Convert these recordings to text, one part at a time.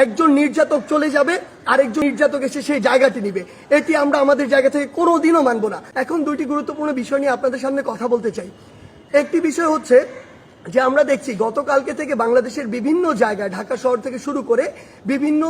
একজন নির্যাতক চলে যাবে আরেকজন নির্যাতক এসে সেই জায়গাটি নিবে, এটি আমরা আমাদের জায়গা থেকে কোনোদিনও মানব না। এখন দুইটি গুরুত্বপূর্ণ বিষয় নিয়ে আপনাদের সামনে কথা বলতে চাই। একটি বিষয় হচ্ছে যে আমরা দেখছি গতকালকে থেকে বাংলাদেশের বিভিন্ন জায়গায়, ঢাকা শহর থেকে শুরু করে বিভিন্ন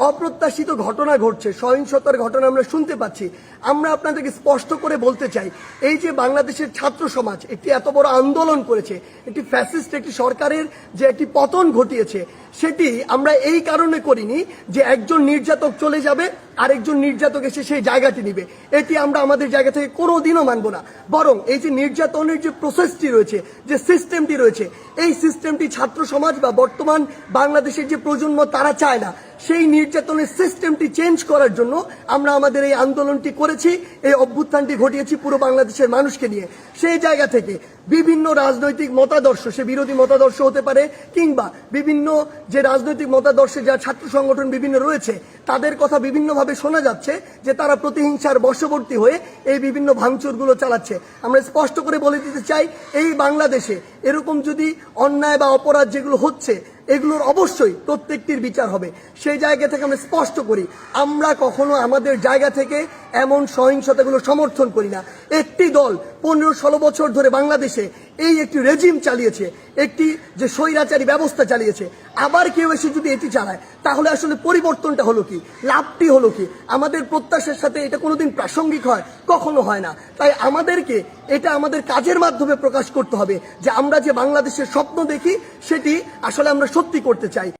অপ্রত্যাশিত ঘটনা ঘটছে, সহিংসতার ঘটনা আমরা শুনতে পাচ্ছি। আমরা আপনাদেরকে স্পষ্ট করে বলতে চাই, এই যে বাংলাদেশের ছাত্র সমাজ একটি এত বড় আন্দোলন করেছে, একটি ফ্যাসিস্ট একটি সরকারের যে একটি পতন ঘটিয়েছে, সেটি আমরা এই কারণে করিনি যে একজন নির্যাতক চলে যাবে আরেকজন নির্যাতক এসে সেই জায়গাটি নিবে, এটি আমরা আমাদের জায়গা থেকে কোনোদিনও মানব না। বরং এই যে নির্যাতনের যে প্রসেসটি রয়েছে, যে সিস্টেমটি রয়েছে, এই সিস্টেমটি ছাত্র সমাজ বা বর্তমান বাংলাদেশের যে প্রজন্ম তারা চায় না। সেই নির্যাতনের সিস্টেমটি চেঞ্জ করার জন্য আমরা আমাদের এই আন্দোলনটি করেছি, এই অভ্যুত্থানটি ঘটিয়েছি পুরো বাংলাদেশের মানুষকে নিয়ে। সেই জায়গা থেকে বিভিন্ন রাজনৈতিক মতাদর্শ, সে বিরোধী মতাদর্শ হতে পারে কিংবা বিভিন্ন যে রাজনৈতিক মতাদর্শে যা ছাত্র সংগঠন বিভিন্ন রয়েছে, তাদের কথা বিভিন্নভাবে শোনা যাচ্ছে যে তারা প্রতিহিংসার বশবর্তী হয়ে এই বিভিন্ন ভাঙচুরগুলো চালাচ্ছে। আমরা স্পষ্ট করে বলে দিতে চাই, এই বাংলাদেশে এরকম যদি অন্যায় বা অপরাধ যেগুলো হচ্ছে, এগুলোর অবশ্যই প্রত্যেকটির বিচার হবে। সেই জায়গা থেকে আমরা স্পষ্ট করি, আমরা কখনো আমাদের জায়গা থেকে এমন সহিংসতাগুলো সমর্থন করি না। একটি দল 15-16 বছর ধরে বাংলাদেশে এই একটি রেজিম চালিয়েছে, একটি যে স্বৈরাচারী ব্যবস্থা চালিয়েছে, আবার কেউ এসে যদি এটি চালায়, তাহলে আসলে পরিবর্তনটা হলো কি, লাভটি হলো কি? আমাদের প্রত্যাশার সাথে এটা কোনোদিন প্রাসঙ্গিক হয়? কখনো হয় না। তাই আমাদেরকে এটা আমাদের কাজের মাধ্যমে প্রকাশ করতে হবে যে আমরা যে বাংলাদেশের স্বপ্ন দেখি সেটি আসলে আমরা সত্যি করতে চাই।